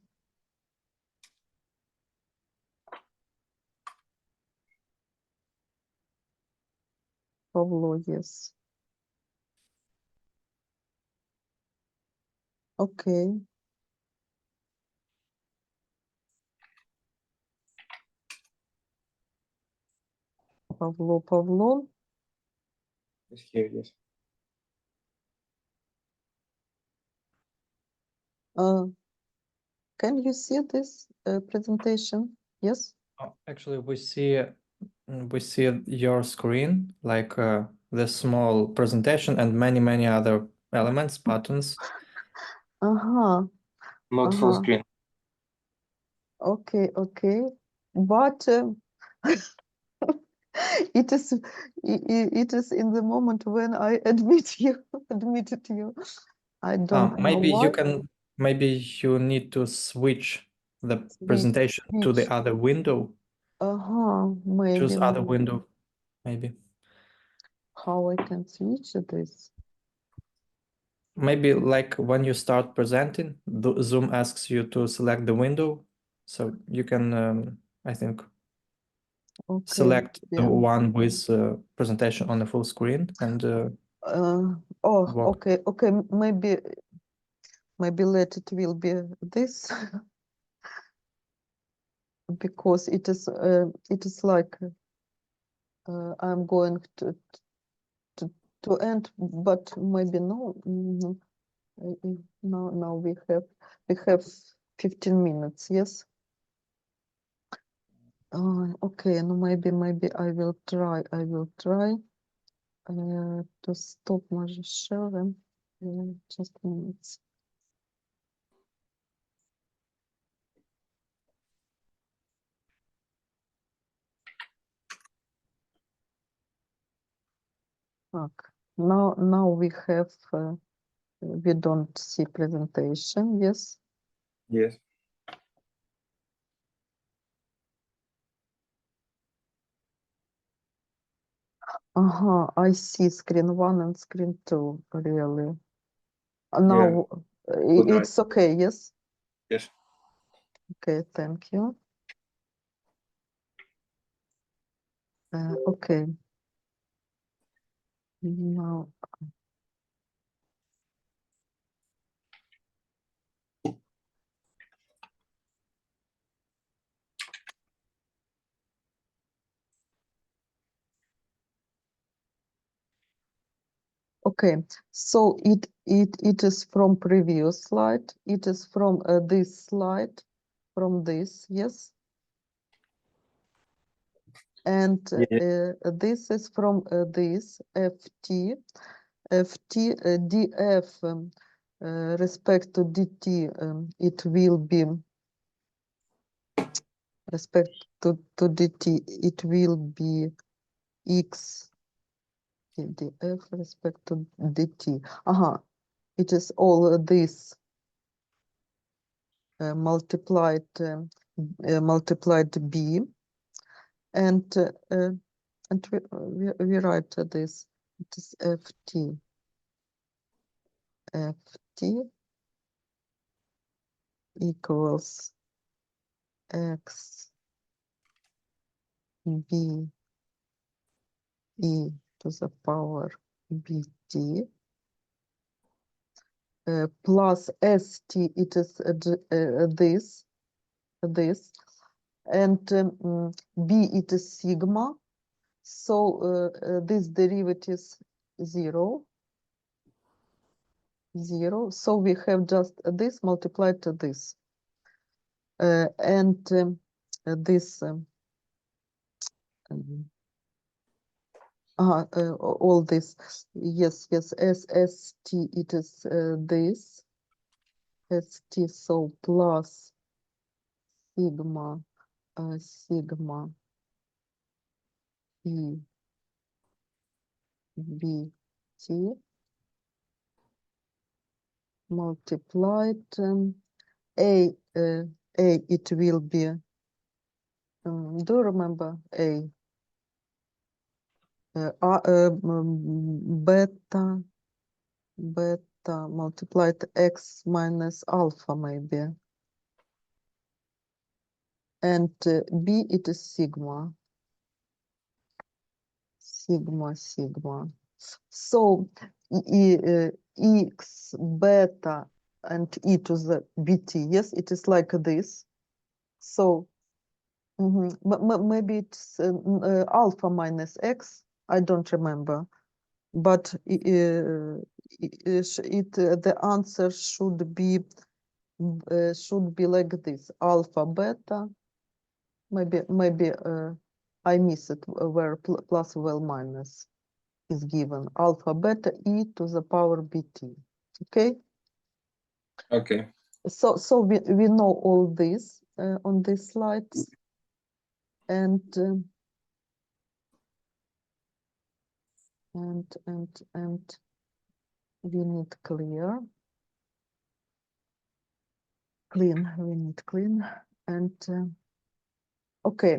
Pavlo, yes. Okay. Pavlo.
Is here, yes.
Can you see this presentation? Yes.
Actually, we see your screen, like the small presentation and many other elements, buttons.
Not full screen.
Okay. But it is in the moment when I admitted you. I don't know
Maybe
why.
you can. Maybe you need to switch the presentation to the other window.
Maybe.
Choose other window, maybe.
How I can switch this?
Maybe like when you start presenting, Zoom asks you to select the window, so you can, I think, select the one with presentation on the full screen and.
Okay. Maybe let it will be this because it is like I'm going to end, but maybe no. Now we have 15 minutes. Yes. Okay. No, maybe I will try. To stop my sharing. Just minutes. Now we have we don't see presentation. Yes.
Yes.
I see screen 1 and screen 2, really.
Yeah.
Now,
Good night.
it's okay, yes?
Yes.
Okay, thank you. Okay. Now, okay, so it is from previous slide. It is from this slide, from this, yes. And this is from this FT, df respect to dt, it will be respect to dt, it will be x df respect to dt. It is all this multiplied b, and we write this. It is ft equals x b e to the power bt plus st, it is this, and b, it is sigma, so this derivative is 0, so we have just this multiplied to this, and this all this, yes, SST, it is this ST, so plus sigma sigma E BT multiplied A it will be do you remember A beta multiplied X minus alpha maybe, and B it is sigma. So x beta and e to the bt, yes, it is like this. So maybe it's alpha minus x, I don't remember, but the answer should be like this: alpha beta. Maybe I miss it where plus well minus is given, alpha beta e to the power bt. Okay.
Okay.
So we know all this on these slides, and we need clean, we need clean, and okay.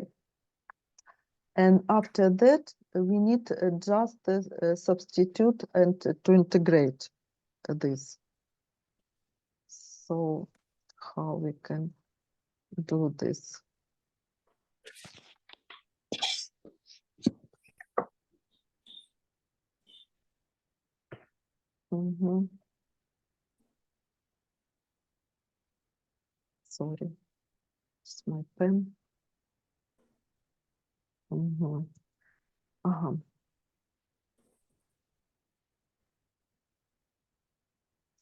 And after that, we need just substitute and to integrate this. So how we can do this? Sorry, it's my pen.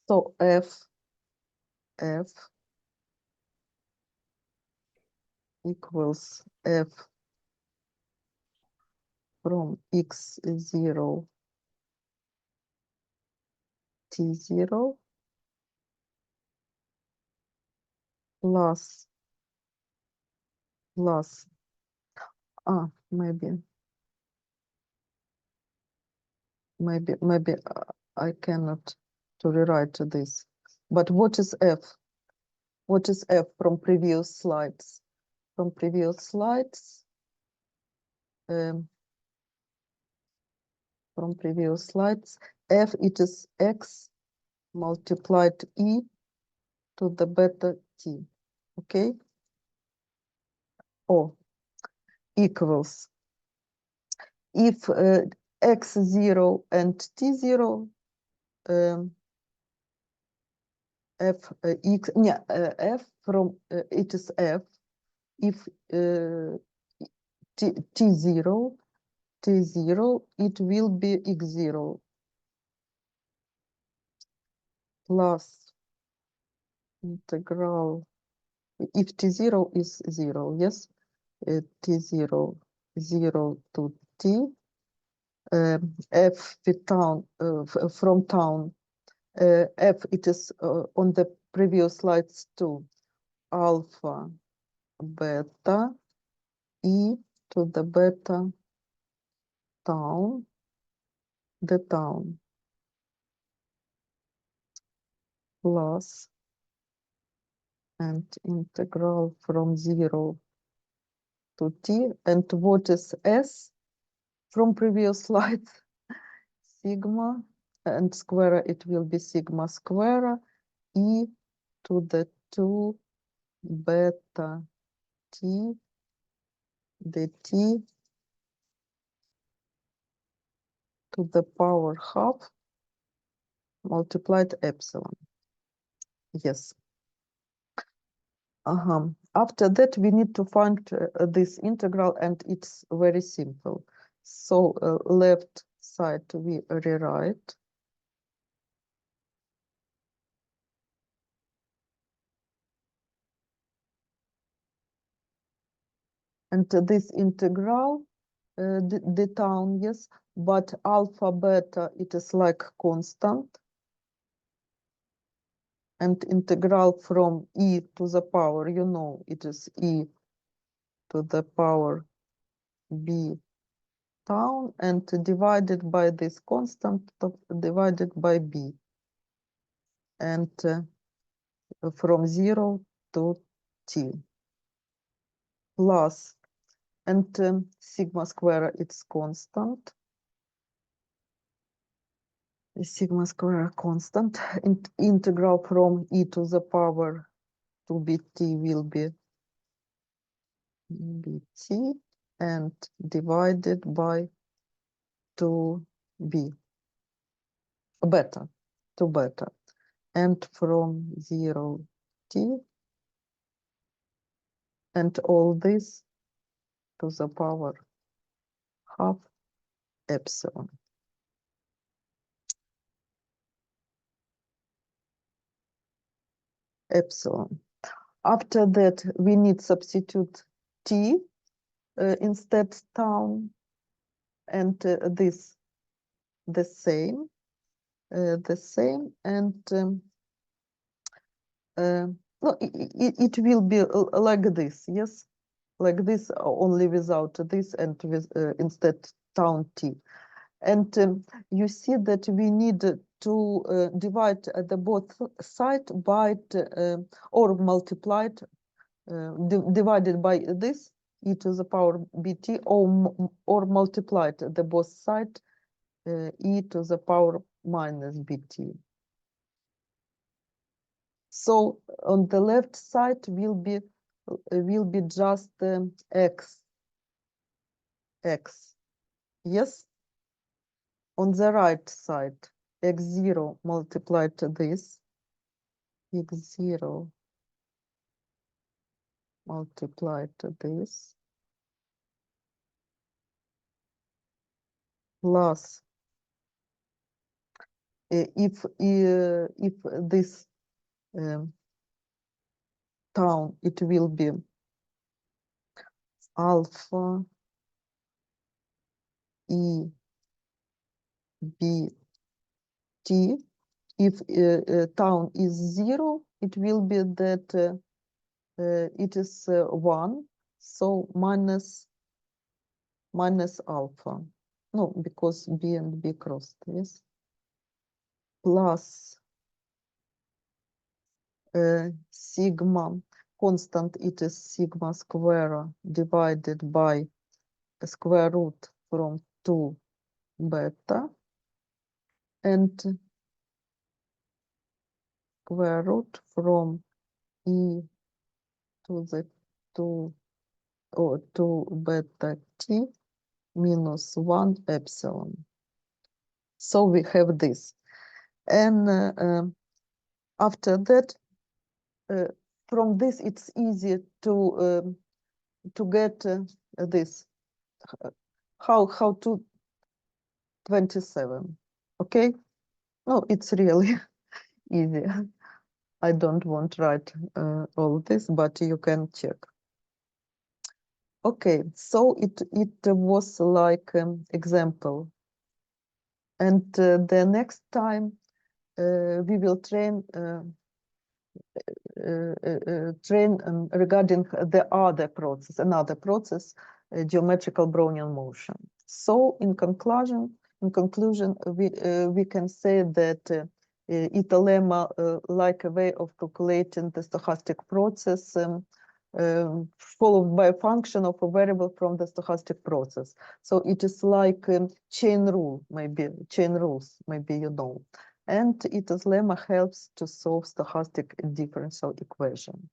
So f equals f from x0 t0 plus maybe I cannot to rewrite this. But what is f? What is f from previous slides? From previous slides, f, it is x multiplied e to the beta t, okay? Or equals, if x0 and t0, f from, it is f, if t0, it will be x0 plus integral, if t0 is 0, yes, t0, 0 to t, f town, from town, f, it is on the previous slides too, alpha, beta, e to the beta town, the town, plus, and integral from 0 to t. And what is s from previous slides? Sigma, and square, it will be sigma square e to the 2 beta t, the t to the power half multiplied epsilon. Yes. After that, we need to find this integral, and it's very simple. So left side we rewrite. And this integral, the town, yes, but alpha, beta, it is like constant. And integral from e to the power, you know, it is e to the power b town, and divided by this constant, divided by b. And from 0 to t. Plus, and sigma square, it's constant. Sigma square constant, and integral from e to the power to bt will be bt, and divided by 2b, beta, to beta, and from 0 t, and all this to the power half epsilon. Epsilon. After that, we need substitute t instead town, and this the same, and no, it will be like this, yes, like this, only without this, and with instead town t. And you see that we need to divide the both side by or multiplied, divided by this e to the power bt, or multiplied the both side e to the power minus bt. So on the left side will be just x, yes. On the right side, x0 multiplied to this, x0 multiplied to this, plus if this town, it will be alpha e b t. If town is 0, it will be that it is 1, so minus alpha. No, because b and b crossed, yes. Plus sigma constant, it is sigma square divided by square root from 2 beta and square root from e to the 2 or 2 beta t minus 1 epsilon. So we have this. And after that, from this, it's easy to get this. How to 27, okay? No, it's really easy. I don't want to write all this, but you can check. Okay, so it was like example. And the next time we will train regarding the other process, another process, geometrical Brownian motion. So in conclusion, we can say that Ita lemma like a way of calculating the stochastic process followed by a function of a variable from the stochastic process. So it is like chain rule, maybe chain rules, maybe you know. And Ita's lemma helps to solve stochastic differential equation.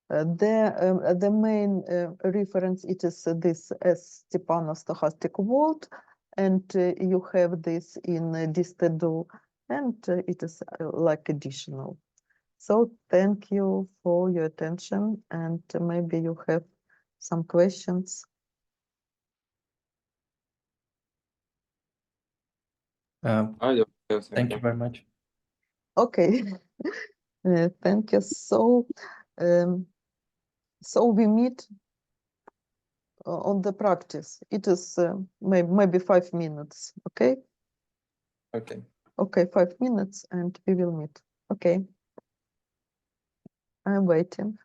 The main reference it is this S Stepanov stochastic vault, and you have this in dist2, and it is like additional. So thank you for your attention, and maybe you have some questions.
Thank you very much.
Okay, thank you. So, so we meet on the practice. It is maybe 5 minutes. Okay.
Okay.
Okay, 5 minutes, and we will meet. Okay. I'm waiting.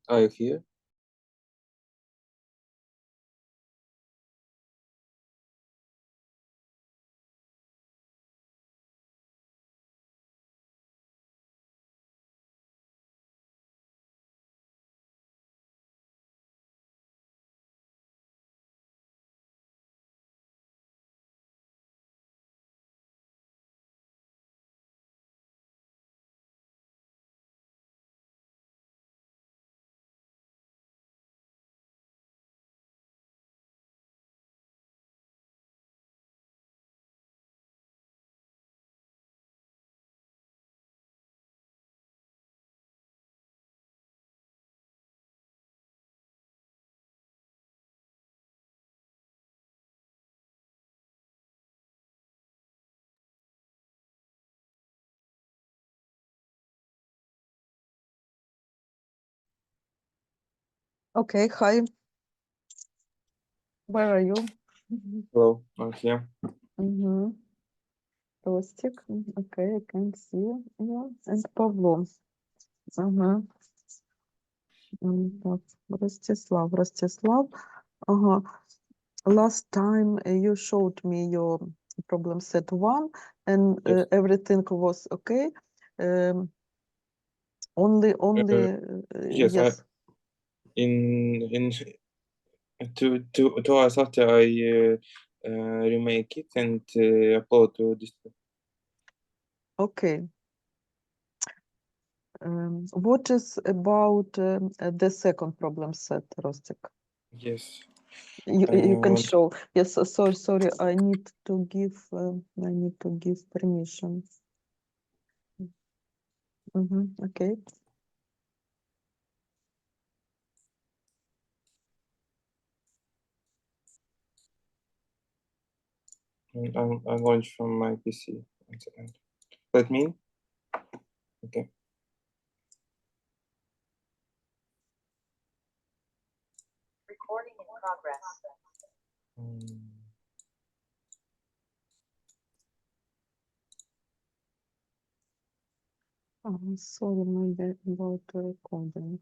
Are you here?
Okay, hi. Where are you?
Hello, I'm here.
Mm-hmm. Ростик. Okay, I can see you. And Павло. Ага. Так, Ростислав. Ага. Last time you showed me your problem set 1 and
Yes.
everything was okay. Only
Yes,
yes.
in two hours after I remake it and upload to this.
Okay. What is about the second problem set, Rostik?
Yes.
You can
want-
show. Yes, sorry. I need to give permission. Okay.
I launch from my PC. 1 second. Let me. Okay.
Recording in progress.
Sorry, maybe about the recording.